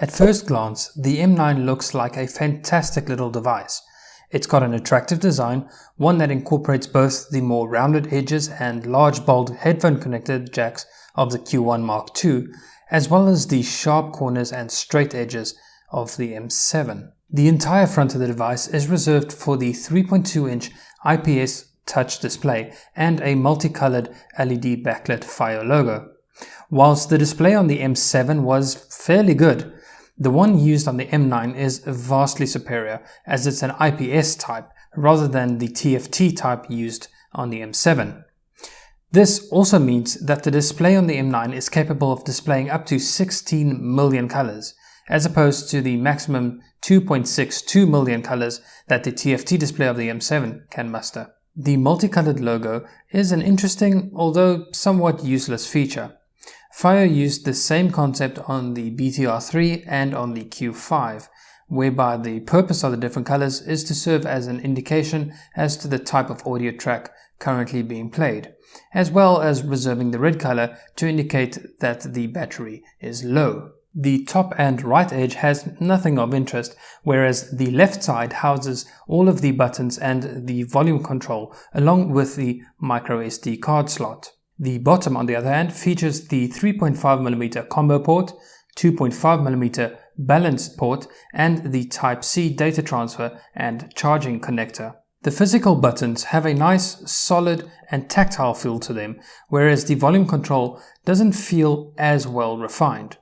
At first glance, the M9 looks like a fantastic little device. It's got an attractive design, one that incorporates both the more rounded edges and large bold headphone connected jacks of the Q1 Mark II, as well as the sharp corners and straight edges of the M7. The entire front of the device is reserved for the 3.2-inch IPS touch display and a multicolored LED backlit FiiO logo. Whilst the display on the M7 was fairly good, the one used on the M9 is vastly superior, as it's an IPS type rather than the TFT type used on the M7. This also means that the display on the M9 is capable of displaying up to 16 million colors, as opposed to the maximum 2.62 million colors that the TFT display of the M7 can muster. The multicolored logo is an interesting, although somewhat useless feature. FiiO used the same concept on the BTR3 and on the Q5, whereby the purpose of the different colors is to serve as an indication as to the type of audio track currently being played, as well as reserving the red color to indicate that the battery is low. The top and right edge has nothing of interest, whereas the left side houses all of the buttons and the volume control, along with the micro SD card slot. The bottom, on the other hand, features the 3.5mm combo port, 2.5mm balanced port, and the Type-C data transfer and charging connector. The physical buttons have a nice, solid and tactile feel to them, whereas the volume control doesn't feel as well refined.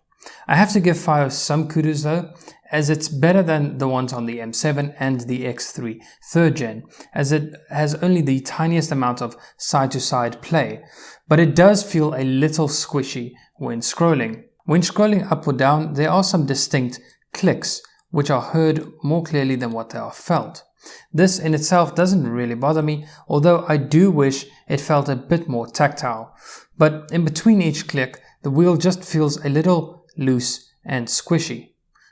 I have to give FiiO some kudos though, as it's better than the ones on the M7 and the X3 3rd gen, as it has only the tiniest amount of side-to-side play, but it does feel a little squishy when scrolling. When scrolling up or down, there are some distinct clicks, which are heard more clearly than what they are felt. This in itself doesn't really bother me, although I do wish it felt a bit more tactile. But in between each click, the wheel just feels a little loose and squishy.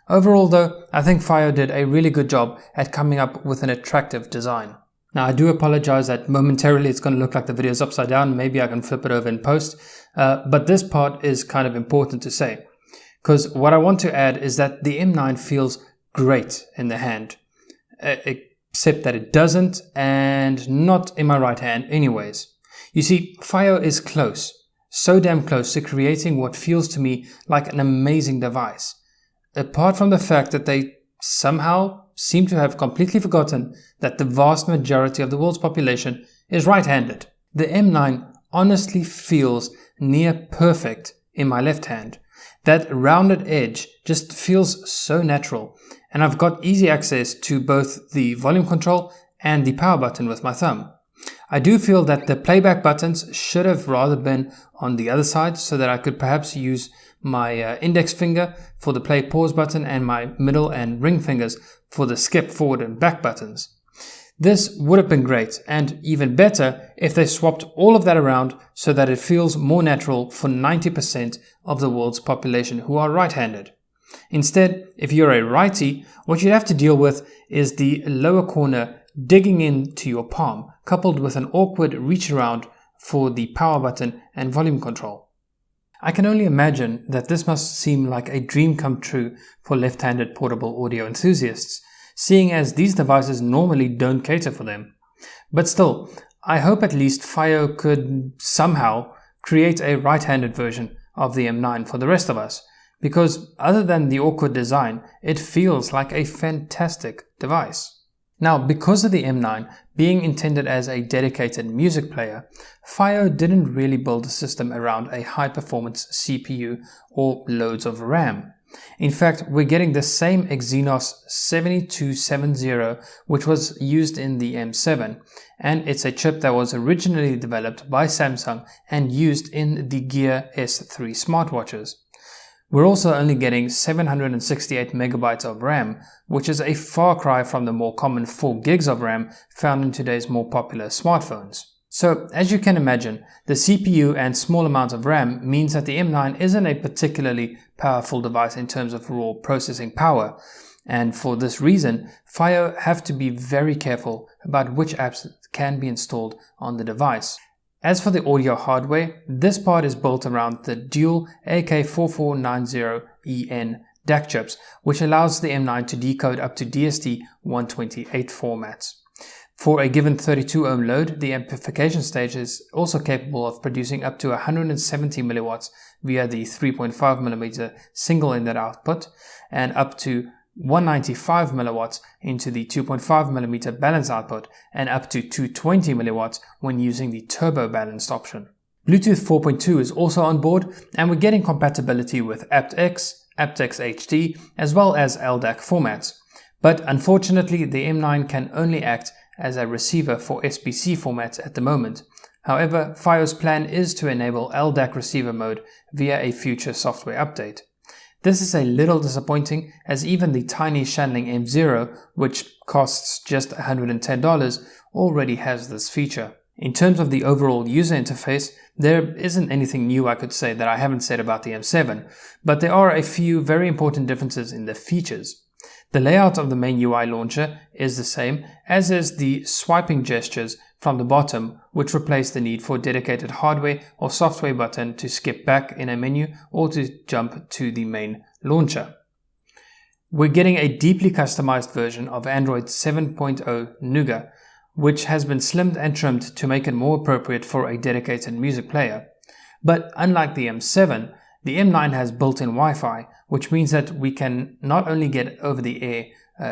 Overall though, I think FiiO did a really good job at coming up with an attractive design. Now I do apologize that momentarily it's going to look like the video is upside down. Maybe I can flip it over in post. But this part is kind of important to say, because what I want to add is that the M9 feels great in the hand, except that it doesn't, and not in my right hand anyways. You see, FiiO is close, so damn close to creating what feels to me like an amazing device. Apart from the fact that they somehow seem to have completely forgotten that the vast majority of the world's population is right-handed. The M9 honestly feels near perfect in my left hand. That rounded edge just feels so natural, and I've got easy access to both the volume control and the power button with my thumb. I do feel that the playback buttons should have rather been on the other side, so that I could perhaps use my index finger for the play pause button and my middle and ring fingers for the skip forward and back buttons. This would have been great, and even better if they swapped all of that around so that it feels more natural for 90% of the world's population who are right-handed. Instead, if you're a righty, what you'd have to deal with is the lower corner digging into your palm, coupled with an awkward reach around for the power button and volume control. I can only imagine that this must seem like a dream come true for left-handed portable audio enthusiasts, seeing as these devices normally don't cater for them. But still, I hope at least FiiO could somehow create a right-handed version of the M9 for the rest of us, because other than the awkward design, it feels like a fantastic device. Now, because of the M9 being intended as a dedicated music player, FiiO didn't really build a system around a high-performance CPU or loads of RAM. In fact, we're getting the same Exynos 7270 which was used in the M7, and it's a chip that was originally developed by Samsung and used in the Gear S3 smartwatches. We're also only getting 768 megabytes of RAM, which is a far cry from the more common 4 gigs of RAM found in today's more popular smartphones. So, as you can imagine, the CPU and small amounts of RAM means that the M9 isn't a particularly powerful device in terms of raw processing power, and for this reason, FiiO have to be very careful about which apps can be installed on the device. As for the audio hardware, this part is built around the dual AK4490EN DAC chips, which allows the M9 to decode up to DST-128 formats. For a given 32 ohm load, the amplification stage is also capable of producing up to 170 milliwatts via the 3.5mm single-ended output and up to 195 milliwatts into the 2.5mm balanced output and up to 220 milliwatts when using the turbo balanced option. Bluetooth 4.2 is also on board, and we're getting compatibility with aptX, aptX HD, as well as LDAC formats. But unfortunately, the M9 can only act as a receiver for SBC formats at the moment. However, FiiO's plan is to enable LDAC receiver mode via a future software update. This is a little disappointing, as even the tiny Shanling M0, which costs just $110, already has this feature. In terms of the overall user interface, there isn't anything new I could say that I haven't said about the M7, but there are a few very important differences in the features. The layout of the main UI launcher is the same, as is the swiping gestures from the bottom, which replace the need for a dedicated hardware or software button to skip back in a menu or to jump to the main launcher. We're getting a deeply customized version of Android 7.0 Nougat, which has been slimmed and trimmed to make it more appropriate for a dedicated music player. But unlike the M7, the M9 has built-in Wi-Fi, which means that we can not only get over-the-air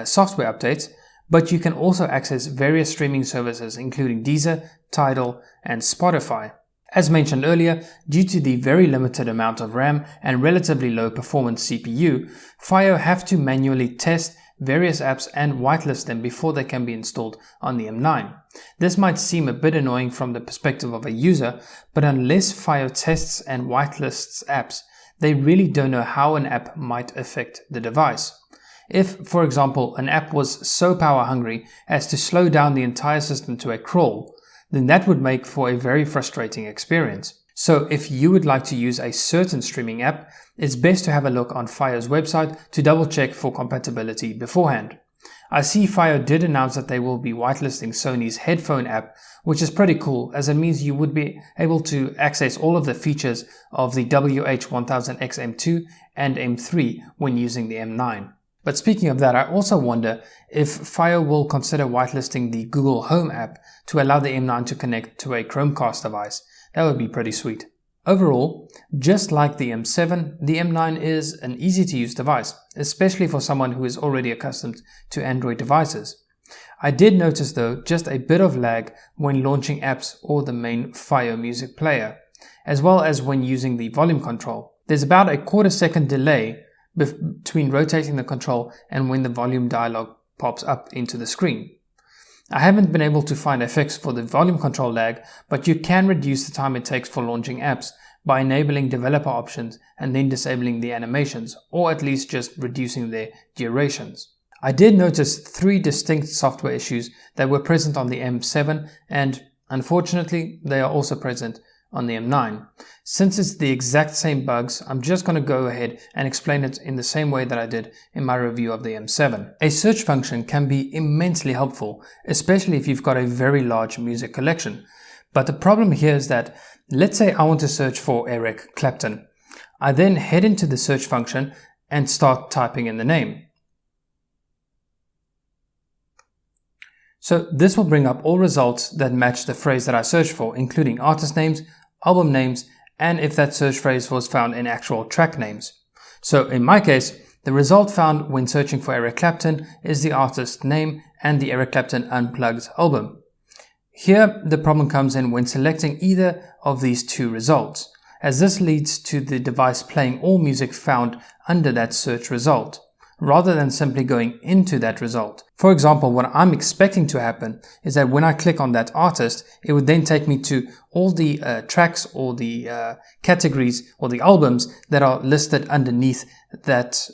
software updates, but you can also access various streaming services including Deezer, Tidal, and Spotify. As mentioned earlier, due to the very limited amount of RAM and relatively low performance CPU, FiiO have to manually test various apps and whitelist them before they can be installed on the M9. This might seem a bit annoying from the perspective of a user, but unless FiiO tests and whitelists apps, they really don't know how an app might affect the device. If, for example, an app was so power hungry as to slow down the entire system to a crawl, then that would make for a very frustrating experience. So if you would like to use a certain streaming app, it's best to have a look on FiiO's website to double check for compatibility beforehand. I see FiiO did announce that they will be whitelisting Sony's headphone app, which is pretty cool, as it means you would be able to access all of the features of the WH-1000X M2 and M3 when using the M9. But speaking of that, I also wonder if FiiO will consider whitelisting the Google Home app to allow the M9 to connect to a Chromecast device. That would be pretty sweet. Overall, just like the M7, the M9 is an easy-to-use device, especially for someone who is already accustomed to Android devices. I did notice though just a bit of lag when launching apps or the main FiiO music player, as well as when using the volume control. There's about a quarter-second delay between rotating the control and when the volume dialog pops up into the screen. I haven't been able to find a fix for the volume control lag, but you can reduce the time it takes for launching apps by enabling developer options and then disabling the animations, or at least just reducing their durations. I did notice 3 distinct software issues that were present on the M7, and unfortunately they are also present on the M9. Since it's the exact same bugs, I'm just going to go ahead and explain it in the same way that I did in my review of the M7. A search function can be immensely helpful, especially if you've got a very large music collection. But the problem here is that, let's say I want to search for Eric Clapton. I then head into the search function and start typing in the name. So this will bring up all results that match the phrase that I searched for, including artist names, album names, and if that search phrase was found in actual track names. So in my case, the result found when searching for Eric Clapton is the artist name and the Eric Clapton Unplugged album. Here, the problem comes in when selecting either of these 2 results, as this leads to the device playing all music found under that search result, rather than simply going into that result. For example, what I'm expecting to happen is that when I click on that artist, it would then take me to all the tracks or the categories or the albums that are listed underneath that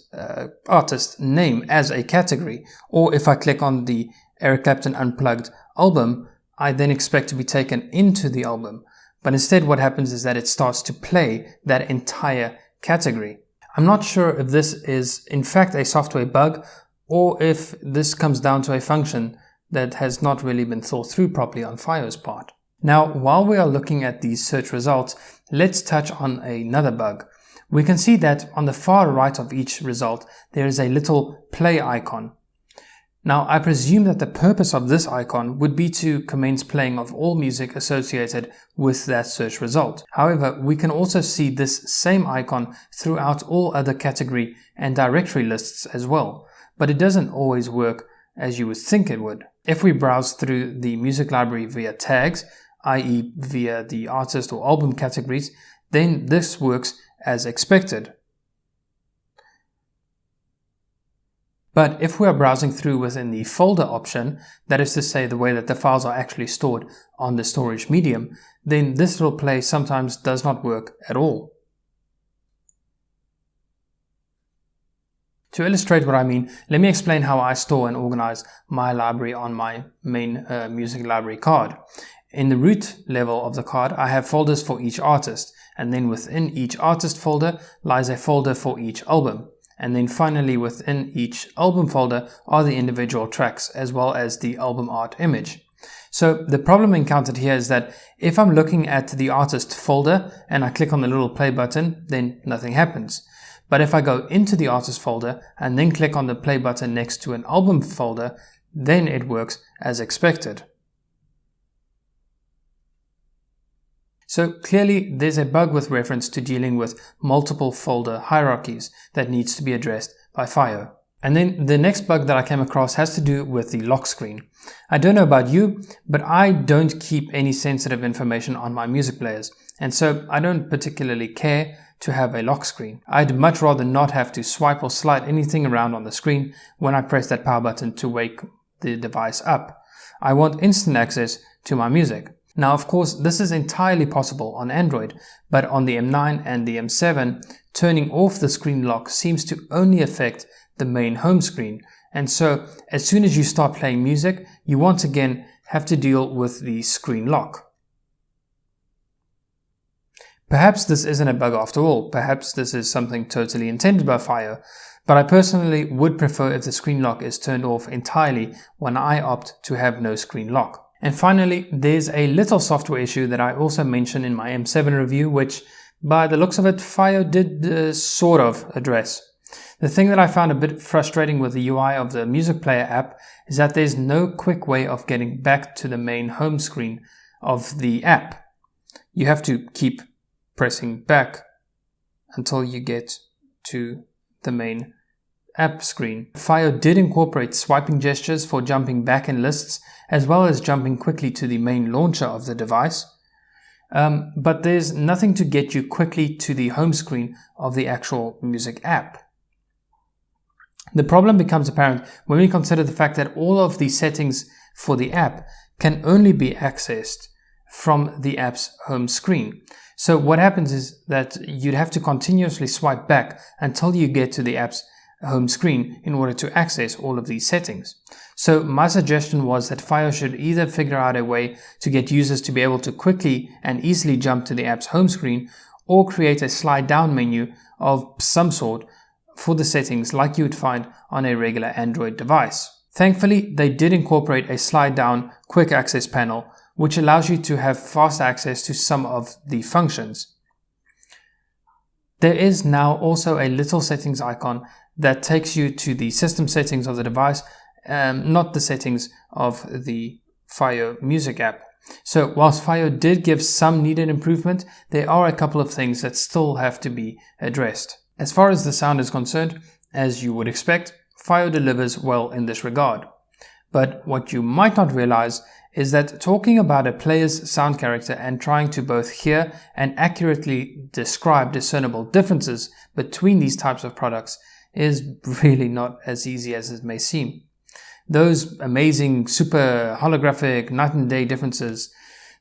artist name as a category. Or if I click on the Eric Clapton Unplugged album, I then expect to be taken into the album. But instead what happens is that it starts to play that entire category. I'm not sure if this is in fact a software bug or if this comes down to a function that has not really been thought through properly on FiiO's part. Now, while we are looking at these search results, let's touch on another bug, We can see that on the far right of each result, there is a little play icon. Now, I presume that the purpose of this icon would be to commence playing of all music associated with that search result. However, we can also see this same icon throughout all other category and directory lists as well, but it doesn't always work as you would think it would. If we browse through the music library via tags, i.e. via the artist or album categories, then this works as expected. But if we are browsing through within the folder option, that is to say the way that the files are actually stored on the storage medium, then this little play sometimes does not work at all. To illustrate what I mean, let me explain how I store and organize my library on my main music library card. In the root level of the card, I have folders for each artist, and then within each artist folder lies a folder for each album. And then finally within each album folder are the individual tracks as well as the album art image. So the problem encountered here is that if I'm looking at the artist folder and I click on the little play button, then nothing happens. But if I go into the artist folder and then click on the play button next to an album folder, then it works as expected. So clearly there's a bug with reference to dealing with multiple folder hierarchies that needs to be addressed by FiiO. And then the next bug that I came across has to do with the lock screen. I don't know about you, but I don't keep any sensitive information on my music players, and so I don't particularly care to have a lock screen. I'd much rather not have to swipe or slide anything around on the screen when I press that power button to wake the device up. I want instant access to my music. Now, of course, this is entirely possible on Android, but on the M9 and the M7, turning off the screen lock seems to only affect the main home screen. And so, as soon as you start playing music, you once again have to deal with the screen lock. Perhaps this isn't a bug after all. Perhaps this is something totally intended by FiiO, but I personally would prefer if the screen lock is turned off entirely when I opt to have no screen lock. And finally, there's a little software issue that I also mentioned in my M7 review, which by the looks of it, FiiO did sort of address. The thing that I found a bit frustrating with the UI of the music player app is that there's no quick way of getting back to the main home screen of the app. You have to keep pressing back until you get to the main app screen. FiiO did incorporate swiping gestures for jumping back in lists, as well as jumping quickly to the main launcher of the device. But there's nothing to get you quickly to the home screen of the actual music app. The problem becomes apparent when we consider the fact that all of the settings for the app can only be accessed from the app's home screen. So what happens is that you'd have to continuously swipe back until you get to the app's home screen in order to access all of these settings. So my suggestion was that FiiO should either figure out a way to get users to be able to quickly and easily jump to the app's home screen, or create a slide down menu of some sort for the settings like you would find on a regular Android device. Thankfully, they did incorporate a slide down quick access panel, which allows you to have fast access to some of the functions. There is now also a little settings icon that takes you to the system settings of the device, not the settings of the FiiO music app. So whilst FiiO did give some needed improvement, there are a couple of things that still have to be addressed. As far as the sound is concerned, as you would expect, FiiO delivers well in this regard. But what you might not realize is that talking about a player's sound character and trying to both hear and accurately describe discernible differences between these types of products is really not as easy as it may seem. Those amazing, super holographic night and day differences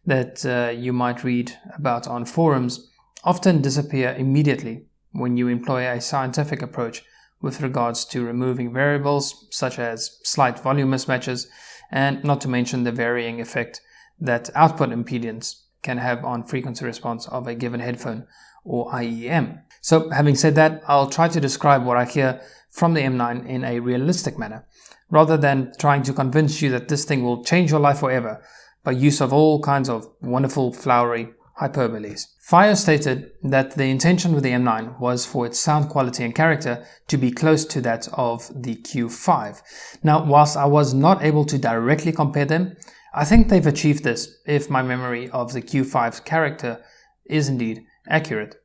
that you might read about on forums often disappear immediately when you employ a scientific approach with regards to removing variables such as slight volume mismatches, and not to mention the varying effect that output impedance can have on frequency response of a given headphone or IEM. So having said that, I'll try to describe what I hear from the M9 in a realistic manner, rather than trying to convince you that this thing will change your life forever by use of all kinds of wonderful, flowery hyperboles. FiiO stated that the intention with the M9 was for its sound quality and character to be close to that of the Q5. Now, whilst I was not able to directly compare them, I think they've achieved this if my memory of the Q5's character is indeed accurate.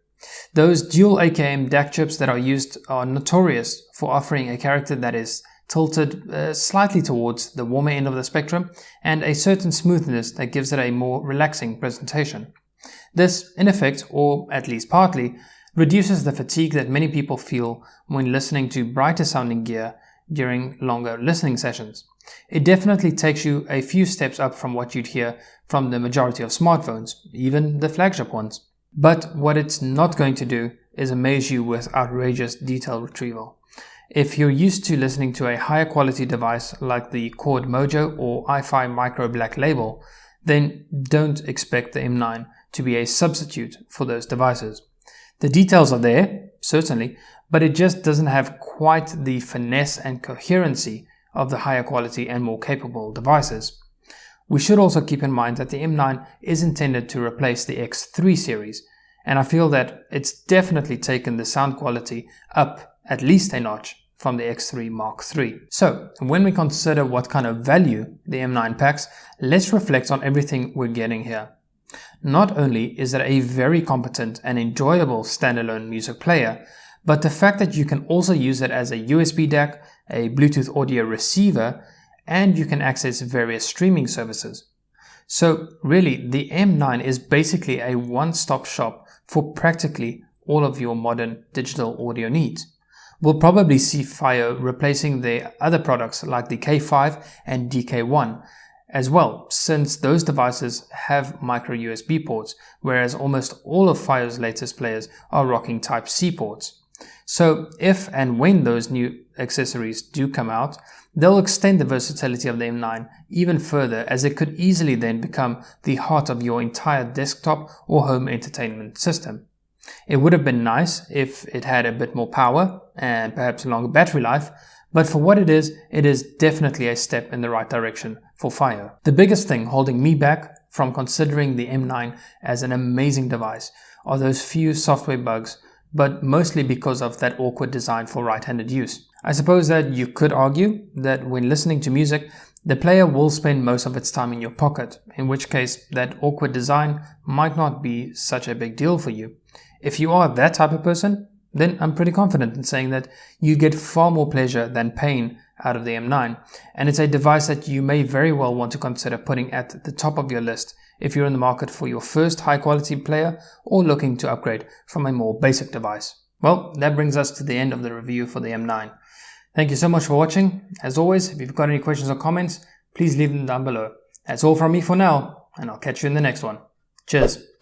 Those dual AKM DAC chips that are used are notorious for offering a character that is tilted slightly towards the warmer end of the spectrum and a certain smoothness that gives it a more relaxing presentation. This, in effect, or at least partly, reduces the fatigue that many people feel when listening to brighter sounding gear during longer listening sessions. It definitely takes you a few steps up from what you'd hear from the majority of smartphones, even the flagship ones. But what it's not going to do is amaze you with outrageous detail retrieval. If you're used to listening to a higher quality device like the Chord Mojo or iFi Micro Black Label, then don't expect the M9 to be a substitute for those devices. The details are there, certainly, but it just doesn't have quite the finesse and coherency of the higher quality and more capable devices. We should also keep in mind that the M9 is intended to replace the X3 series, and I feel that it's definitely taken the sound quality up at least a notch from the X3 Mark III. So, when we consider what kind of value the M9 packs, let's reflect on everything we're getting here. Not only is it a very competent and enjoyable standalone music player, but the fact that you can also use it as a USB DAC, a Bluetooth audio receiver, and you can access various streaming services. So really, the M9 is basically a one-stop shop for practically all of your modern digital audio needs. We'll probably see FiiO replacing their other products like the K5 and DK1 as well, since those devices have micro USB ports, whereas almost all of FiiO's latest players are rocking Type-C ports. So if and when those new accessories do come out, they'll extend the versatility of the M9 even further, as it could easily then become the heart of your entire desktop or home entertainment system. It would have been nice if it had a bit more power and perhaps a longer battery life, but for what it is definitely a step in the right direction for FiiO. The biggest thing holding me back from considering the M9 as an amazing device are those few software bugs, but mostly because of that awkward design for right-handed use. I suppose that you could argue that when listening to music, the player will spend most of its time in your pocket, in which case that awkward design might not be such a big deal for you. If you are that type of person, then I'm pretty confident in saying that you get far more pleasure than pain out of the M9, and it's a device that you may very well want to consider putting at the top of your list if you're in the market for your first high-quality player or looking to upgrade from a more basic device. Well, that brings us to the end of the review for the M9. Thank you so much for watching. As always, if you've got any questions or comments, please leave them down below. That's all from me for now, and I'll catch you in the next one. Cheers.